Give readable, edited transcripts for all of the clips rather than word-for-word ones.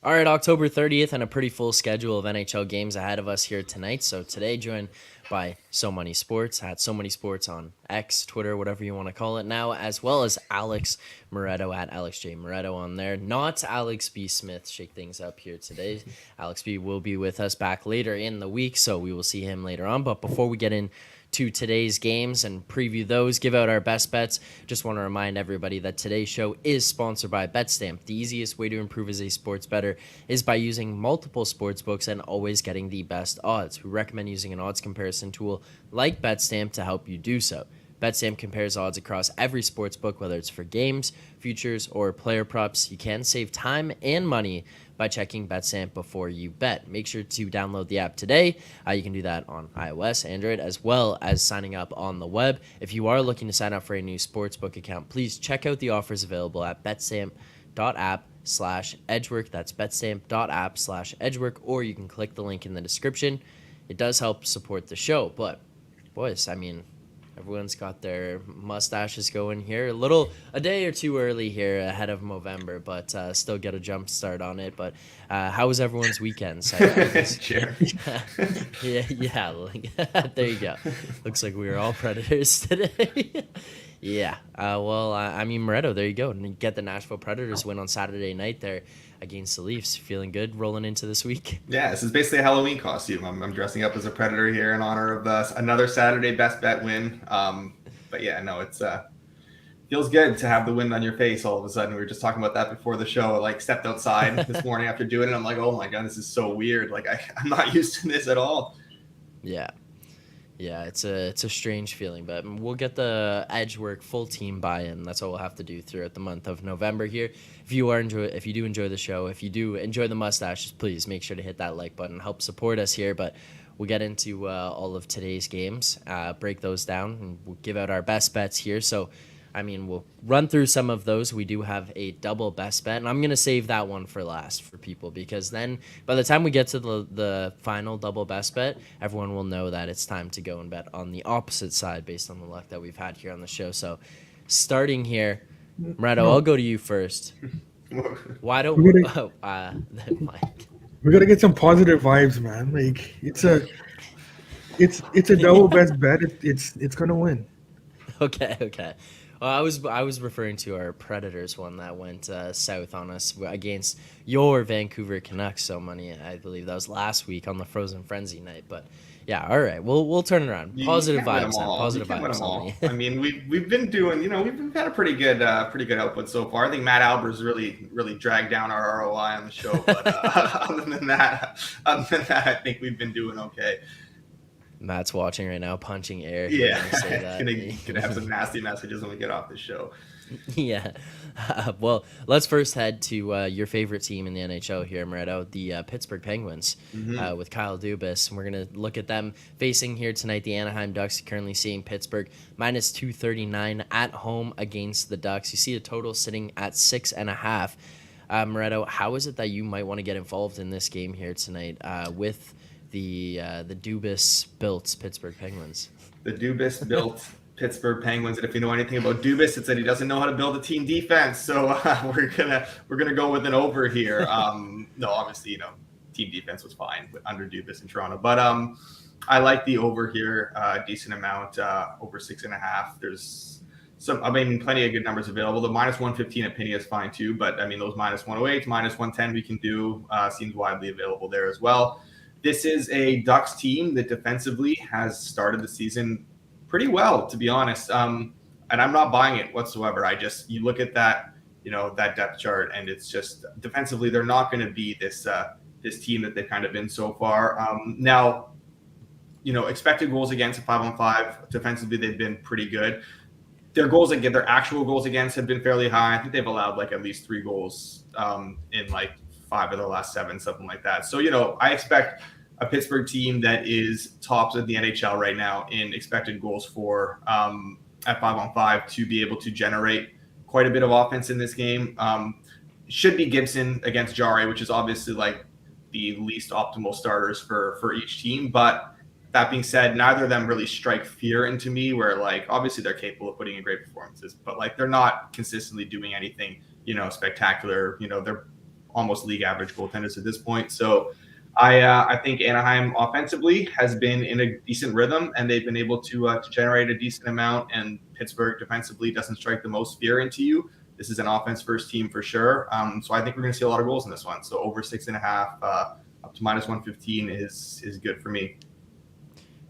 All right, October 30th, and a pretty full schedule of NHL games ahead of us here tonight. So today, joined by So Many Sports, at So Many Sports on X, Twitter, whatever you want to call it now, as well as Alex Moretto at Alex J. Moretto on there. Not Alex B. Smith, shake things up here today. Alex B. will be with us back later in the week, so we will see him later on. But before we get into today's games and preview those, give out our best bets, just want to remind everybody that today's show is sponsored by BetStamp. The easiest way to improve as a sports bettor is by using multiple sports books and always getting the best odds. We recommend using an odds comparison tool like BetStamp to help you do so. BetStamp compares odds across every sports book, whether it's for games, futures, or player props. You can save time and money by checking BetStamp before you bet. Make sure to download the app today. You can do that on iOS, Android, as well as signing up on the web. If you are looking to sign up for a new sportsbook account, please check out the offers available at betstamp.app/edgework. That's betstamp.app/edgework, or you can click the link in the description. It does help support the show, but boys, I mean, everyone's got their mustaches going here. A day or two early here ahead of Movember, but still get a jump start on it. But how was everyone's weekend? Sure. yeah. There you go. Looks like we were all Predators today. Yeah. I mean, Moretto, there you go. And you get the Nashville Predators win on Saturday night there against the Leafs. Feeling good rolling into this week? Yeah, this is basically a Halloween costume. I'm dressing up as a Predator here in honor of another Saturday best bet win. But yeah, no, it's feels good to have the wind on your face all of a sudden. We were just talking about that before the show. I stepped outside this morning after doing it. I'm like, oh my God, this is so weird. I'm not used to this at all. Yeah, it's a strange feeling, but we'll get the Edgework full team buy-in. That's what we'll have to do throughout the month of November here. If you do enjoy the show, if you do enjoy the mustaches, please make sure to hit that like button, help support us here. But we'll get into all of today's games, break those down, and we'll give out our best bets here. So, I mean, we'll run through some of those. We do have a double best bet, and I'm going to save that one for last for people, because then by the time we get to the final double best bet, everyone will know that it's time to go and bet on the opposite side based on the luck that we've had here on the show. So starting here, Moretto, I'll go to you first. Why don't we Mike? We got to get some positive vibes, man. It's a double best bet. It's going to win. Okay. Well, I was referring to our Predators one that went south on us against your Vancouver Canucks. So I believe that was last week on the Frozen Frenzy night. But yeah, all right, we'll turn it around. Positive vibes. Positive vibes. I mean, we've been doing, we've had a pretty good output so far. I think Matt Alber's really dragged down our ROI on the show. But other than that, I think we've been doing okay. Matt's watching right now, punching air. Yeah, gonna have some nasty messages when we get off the show. Yeah. Well, let's first head to your favorite team in the NHL here, Moretto, the Pittsburgh Penguins, with Kyle Dubas. And we're going to look at them facing here tonight. The Anaheim Ducks currently seeing Pittsburgh minus 239 at home against the Ducks. You see a total sitting at 6.5. Moretto, how is it that you might want to get involved in this game here tonight with the Dubas-built Pittsburgh Penguins? The Dubas-built Pittsburgh Penguins, and if you know anything about Dubas, it's that he doesn't know how to build a team defense. So we're gonna go with an over here. No, obviously, team defense was fine under Dubas in Toronto, but I like the over here, a decent amount, over 6.5. There's plenty of good numbers available. The minus 115 at Penny is fine too, but I mean those minus 108, minus 110 we can do seems widely available there as well. This is a Ducks team that defensively has started the season pretty well, to be honest. And I'm not buying it whatsoever. You look at that, that depth chart, and it's just defensively, they're not going to be this this team that they've kind of been so far. Now, expected goals against at 5-on-5 defensively, they've been pretty good. Their actual goals against have been fairly high. I think they've allowed like at least 3 goals in like 5 of the last 7, something like that. So, I expect a Pittsburgh team that is tops of the NHL right now in expected goals for at 5-on-5 to be able to generate quite a bit of offense in this game. Should be Gibson against Jare, which is obviously like the least optimal starters for each team. But that being said, neither of them really strike fear into me, where like obviously they're capable of putting in great performances, but like they're not consistently doing anything, spectacular. They're almost league average goaltenders at this point. So I think Anaheim offensively has been in a decent rhythm, and they've been able to generate a decent amount. And Pittsburgh defensively doesn't strike the most fear into you. This is an offense first team for sure. So I think we're going to see a lot of goals in this one. So over 6.5 up to -115 is good for me.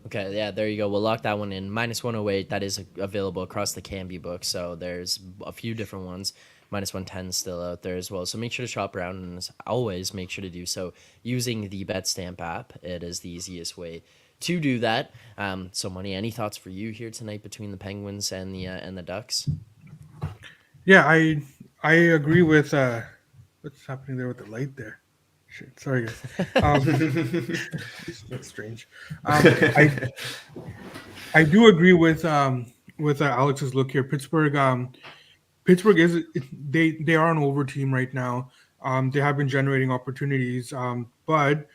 Okay, yeah, there you go. We'll lock that one in. -108, that is available across the Canby book. So there's a few different ones. -110 still out there as well. So make sure to shop around, and as always, make sure to do so using the BetStamp app. It is the easiest way to do that. So, Money, any thoughts for you here tonight between the Penguins and the Ducks? Yeah, I agree with what's happening there with the light there. Shit, sorry guys. That's strange. I do agree with Alex's look here. Pittsburgh is they are an over team right now. They have been generating opportunities, but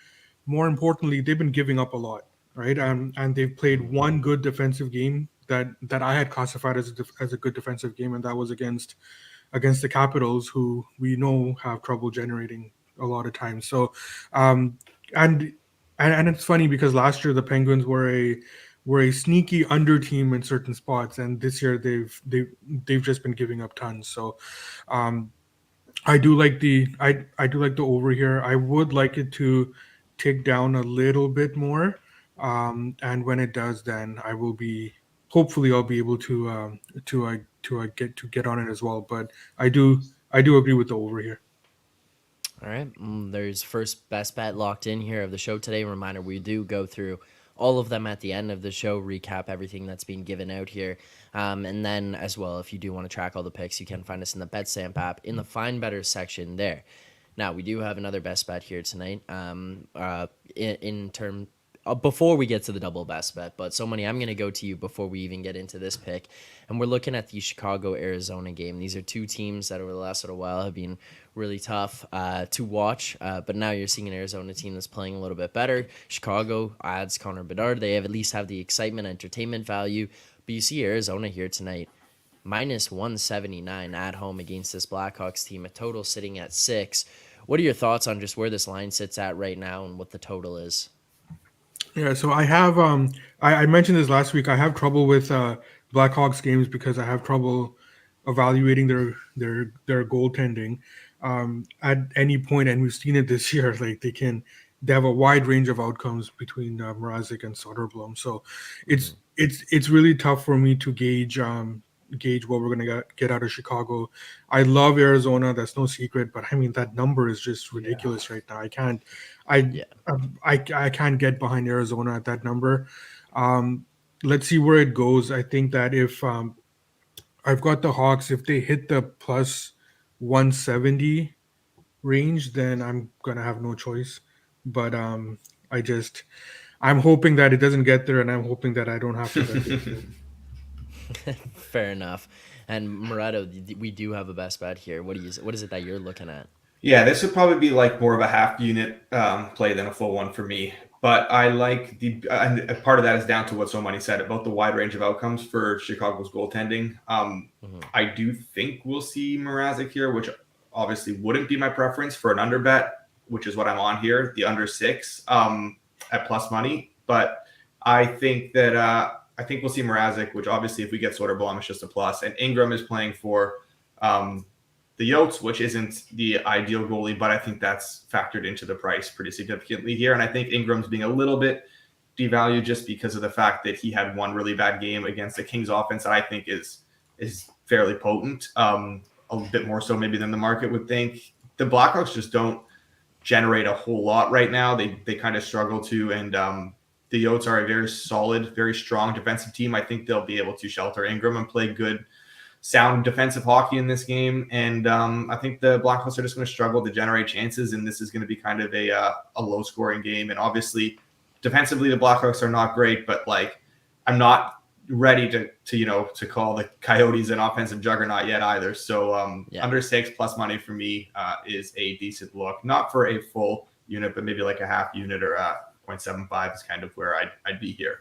more importantly, they've been giving up a lot, right? And they've played one good defensive game that I had classified as a good defensive game, and that was against the Capitals, who we know have trouble generating a lot of times. So, and it's funny because last year the Penguins were a sneaky under team in certain spots, and this year they've just been giving up tons. So, I do like the over here. I would like it to tick down a little bit more, and when it does, then hopefully I'll be able to get on it as well. But I do agree with the over here. All right. There's first best bet locked in here of the show today. Reminder, we do go through all of them at the end of the show, recap everything that's being given out here. And then as well, if you do want to track all the picks, you can find us in the BetStamp app in the Find Better section there. Now, we do have another best bet here tonight before we get to the double best bet. But so Money, I'm going to go to you before we even get into this pick. And we're looking at the Chicago-Arizona game. These are two teams that over the last little while have been really tough to watch. But now you're seeing an Arizona team that's playing a little bit better. Chicago adds Connor Bedard. They at least have the excitement, entertainment value. But you see Arizona here tonight, -179 at home against this Blackhawks team, a total sitting at 6. What are your thoughts on just where this line sits at right now and what the total is? Yeah, so I have I mentioned this last week. I have trouble with Blackhawks games because I have trouble evaluating their goaltending at any point, and we've seen it this year. Like they have a wide range of outcomes between Mrazek and Soderblom. So it's really tough for me to gauge what we're gonna get out of Chicago. I love Arizona. That's no secret, but I mean that number is just ridiculous right now. I can't get behind Arizona at that number. Let's see where it goes. I think that if I've got the Hawks, if they hit the plus 170 range, then I'm gonna have no choice. But I'm hoping that it doesn't get there, and I'm hoping that I don't have to bet it. Fair enough. And Moretto, we do have a best bet here. What is it that you're looking at? Yeah, this would probably be like more of a half unit play than a full one for me. But I like and part of that is down to what So Money said about the wide range of outcomes for Chicago's goaltending. I do think we'll see Mrazek here, which obviously wouldn't be my preference for an under bet, which is what I'm on here, the under 6 at plus money. But I think that I think we'll see Mrazek, which obviously if we get Soderblom, it's just a plus. And Ingram is playing for the Yotes, which isn't the ideal goalie, but I think that's factored into the price pretty significantly here. And I think Ingram's being a little bit devalued just because of the fact that he had one really bad game against the Kings offense that I think is fairly potent, a bit more so maybe than the market would think. The Blackhawks just don't generate a whole lot right now. They kind of struggle to, and the Yotes are a very solid, very strong defensive team. I think they'll be able to shelter Ingram and play good, sound defensive hockey in this game. And I think the Blackhawks are just going to struggle to generate chances, and this is going to be kind of a low-scoring game. And obviously, defensively, the Blackhawks are not great, but like I'm not ready to call the Coyotes an offensive juggernaut yet either. So under 6 plus money for me is a decent look. Not for a full unit, but maybe like a half unit or 0.75 is kind of where I'd be here.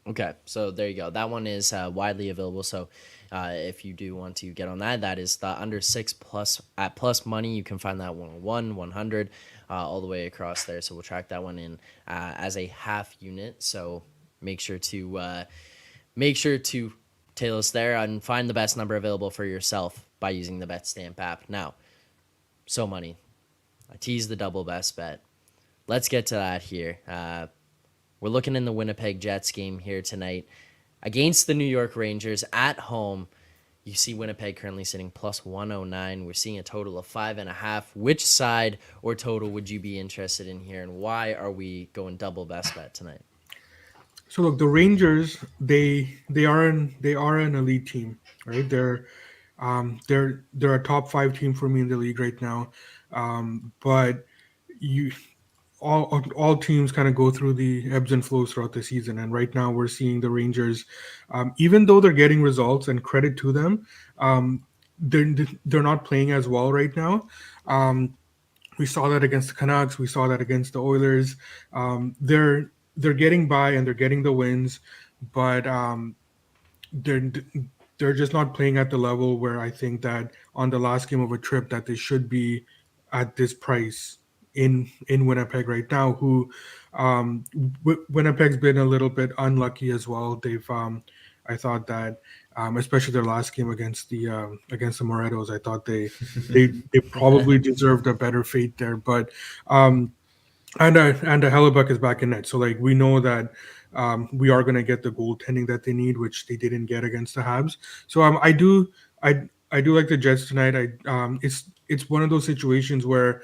Okay, so there you go. That one is widely available. So if you do want to get on that, that is the under 6 plus at plus money. You can find that 101, 100, all the way across there. So we'll track that one in as a half unit. So make sure to tail us there and find the best number available for yourself by using the BetStamp app. Now, so money. I teased the double best bet. Let's get to that here. We're looking in the Winnipeg Jets game here tonight against the New York Rangers at home. You see Winnipeg currently sitting plus 109. We're seeing a total of 5.5. Which side or total would you be interested in here, and why are we going double best bet tonight? So look, the Rangers, they are an elite team, right? They're a top 5 team for me in the league right now. But all teams kind of go through the ebbs and flows throughout the season, and right now we're seeing the Rangers, even though they're getting results and credit to them, they're not playing as well right now. We saw that against the Canucks. We saw that against the Oilers. They're getting by and they're getting the wins, but they're just not playing at the level where I think that on the last game of a trip that they should be at this price in Winnipeg right now. Who Winnipeg's been a little bit unlucky as well. They've I thought that especially their last game against the Morettos, I thought they probably deserved a better fate there, but. And Hellebuck is back in net, so like we know that we are going to get the goaltending that they need, which they didn't get against the Habs. So I do like the Jets tonight. It's one of those situations where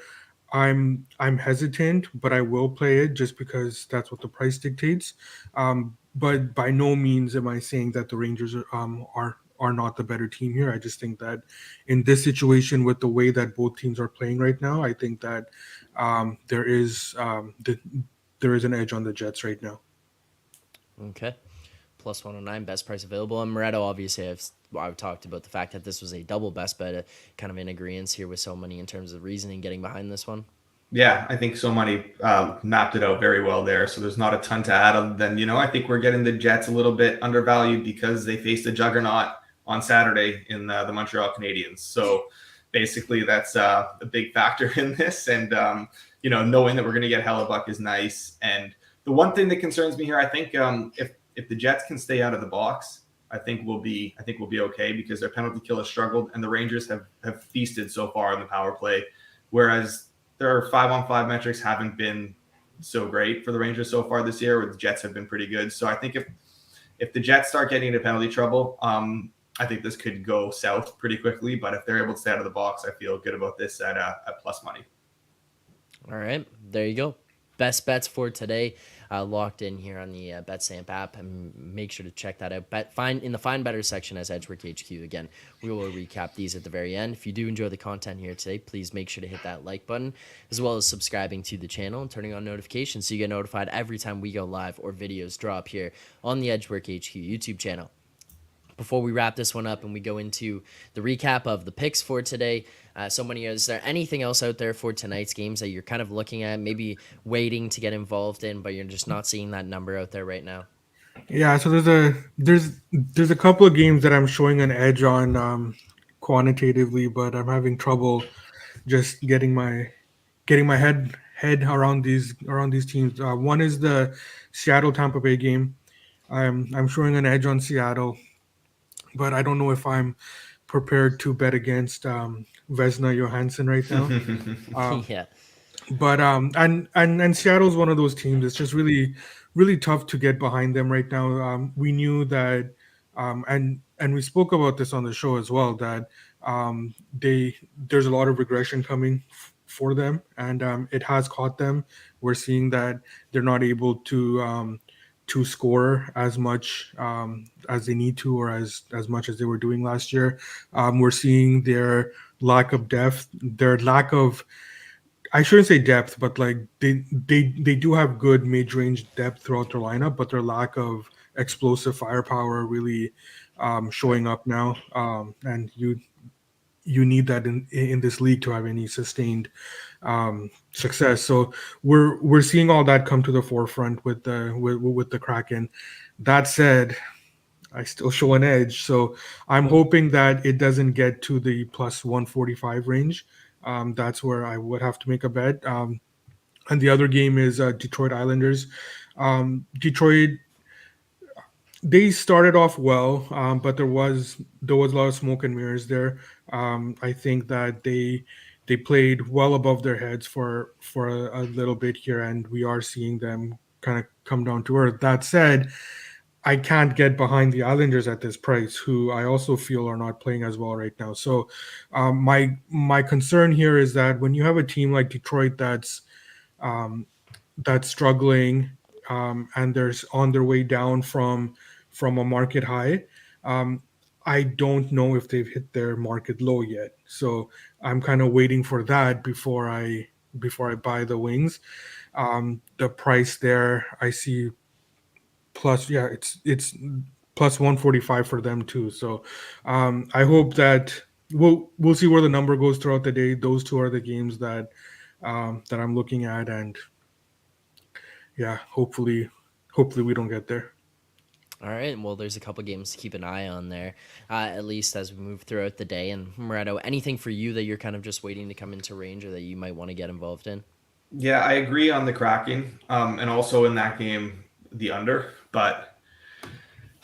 I'm hesitant, but I will play it just because that's what the price dictates. But by no means am I saying that the Rangers are not the better team here. I just think that in this situation, with the way that both teams are playing right now, I think that there is an edge on the Jets right now. Okay. Plus 109, best price available. And Moretto, obviously, I've talked about the fact that this was a double best bet, kind of in agreement here with so many in terms of reasoning getting behind this one. Yeah, I think so many mapped it out very well there. So there's not a ton to add other than, I think we're getting the Jets a little bit undervalued because they faced a juggernaut on Saturday in the Montreal Canadiens. So basically that's a big factor in this. And, knowing that we're going to get Hellebuck is nice. And the one thing that concerns me here, I think if the Jets can stay out of the box, I think we'll be okay because their penalty kill has struggled and the Rangers have feasted so far in the power play. Whereas their 5-on-5 metrics haven't been so great for the Rangers so far this year, where the Jets have been pretty good. So I think if the Jets start getting into penalty trouble, I think this could go south pretty quickly. But if they're able to stay out of the box, I feel good about this at plus money. All right, there you go. Best bets for today, locked in here on the BetStamp app, and make sure to check that out. Find in the Find Better section as Edgework HQ. Again, we will recap these at the very end. If you do enjoy the content here today, please make sure to hit that like button, as well as subscribing to the channel and turning on notifications so you get notified every time we go live or videos drop here on the Edgework HQ YouTube channel. Before we wrap this one up and we go into the recap of the picks for today, is there anything else out there for tonight's games that you're kind of looking at, maybe waiting to get involved in, but you're just not seeing that number out there right now? Yeah, so there's a couple of games that I'm showing an edge on quantitatively, but I'm having trouble just getting my head around these teams. One is the Seattle Tampa Bay game. I'm showing an edge on Seattle, but I don't know if I'm prepared to bet against Vesna Johansson right now. Yeah. But and Seattle's one of those teams. It's just really, really tough to get behind them right now. We knew that, and we spoke about this on the show as well, that there's a lot of regression coming for them, and it has caught them. We're seeing that they're not able to score as much as they need to, or as much as they were doing last year. We're seeing their lack of depth, their lack of, I shouldn't say depth, but like they do have good mid range depth throughout their lineup, but their lack of explosive firepower really showing up now. And you need that in this league to have any sustained success. So we're seeing all that come to the forefront with the Kraken. That said, I still show an edge. So I'm hoping that it doesn't get to the plus 145 range. That's where I would have to make a bet. And the other game is Detroit Islanders. Detroit, they started off well, but there was a lot of smoke and mirrors there. I think that they played well above their heads for a little bit here, and we are seeing them kind of come down to earth. That said, I can't get behind the Islanders at this price, who I also feel are not playing as well right now. So, my concern here is that when you have a team like Detroit um, that's struggling, and there's on their way down from a market high, um, I don't know if they've hit their market low yet. So I'm kind of waiting for that before I buy the Wings. The price there I see plus, yeah, it's plus 145 for them too. So I hope that we'll see where the number goes throughout the day. Those two are the games that I'm looking at, and yeah, hopefully we don't get there. All right. Well, there's a couple games to keep an eye on there, at least as we move throughout the day. And Moretto, anything for you that you're kind of just waiting to come into range or that you might want to get involved in? Yeah, I agree on the Kraken, and also in that game the under. But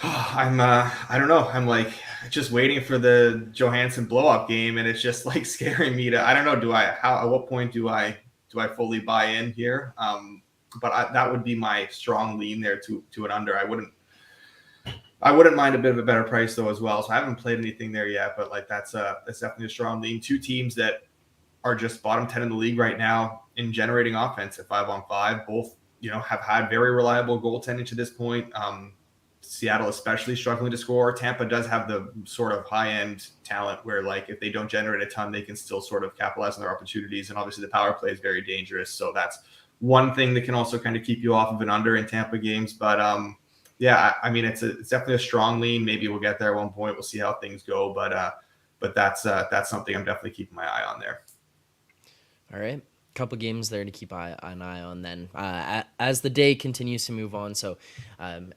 I don't know. I'm like just waiting for the Johansson blow up game, and it's just like scaring me to. I don't know. At what point do I fully buy in here? But that would be my strong lean there to an under. I wouldn't mind a bit of a better price though as well. So I haven't played anything there yet, but like that's definitely a strong lean. Two teams that are just bottom 10 in the league right now in generating offense at 5-on-5. Both, have had very reliable goaltending to this point. Seattle especially struggling to score. Tampa does have the sort of high-end talent where, like, if they don't generate a ton, they can still sort of capitalize on their opportunities. And obviously the power play is very dangerous. So that's one thing that can also kind of keep you off of an under in Tampa games. But yeah, I mean, it's definitely a strong lean. Maybe we'll get there at one point. We'll see how things go. But that's something I'm definitely keeping my eye on there. All right. Couple games there to keep an eye on then as the day continues to move on. So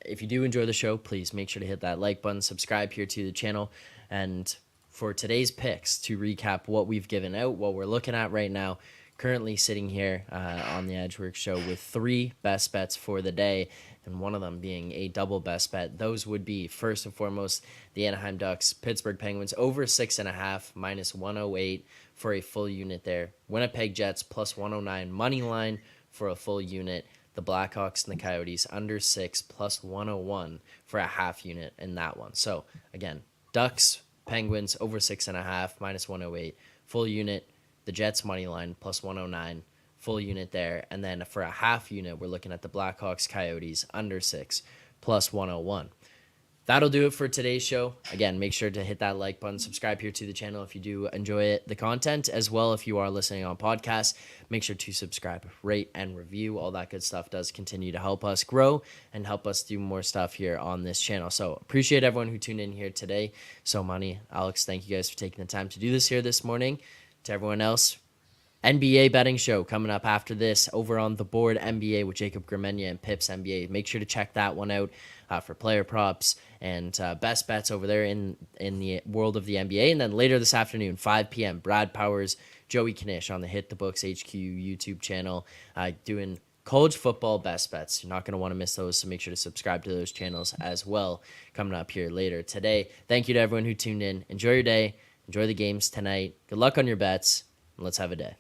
if you do enjoy the show, please make sure to hit that like button, subscribe here to the channel. And for today's picks, to recap what we've given out, what we're looking at right now, currently sitting here on the Edgework Show with 3 best bets for the day, and one of them being a double best bet. Those would be, first and foremost, the Anaheim Ducks, Pittsburgh Penguins over 6.5 minus 108 for a full unit there. Winnipeg Jets plus 109 money line for a full unit. The Blackhawks and the Coyotes under 6 plus 101 for a half unit in that one. So again, Ducks, Penguins over 6.5 minus 108 full unit. The Jets money line plus 109 full unit there. And then for a half unit, we're looking at the Blackhawks Coyotes under 6 plus 101. That'll do it for today's show. Again, make sure to hit that like button, subscribe here to the channel if you do enjoy the content, as well if you are listening on podcasts. Make sure to subscribe, rate, and review. All that good stuff does continue to help us grow and help us do more stuff here on this channel. So appreciate everyone who tuned in here today. So Money, Alex, thank you guys for taking the time to do this here this morning. To everyone else, NBA betting show coming up after this over on The Board NBA with Jacob Grimenia and Pips NBA. Make sure to check that one out for player props and best bets over there in the world of the NBA. And then later this afternoon, 5 p.m., Brad Powers, Joey Knish on the Hit the Books HQ YouTube channel doing college football best bets. You're not going to want to miss those, so make sure to subscribe to those channels as well coming up here later today. Thank you to everyone who tuned in. Enjoy your day. Enjoy the games tonight. Good luck on your bets, and let's have a day.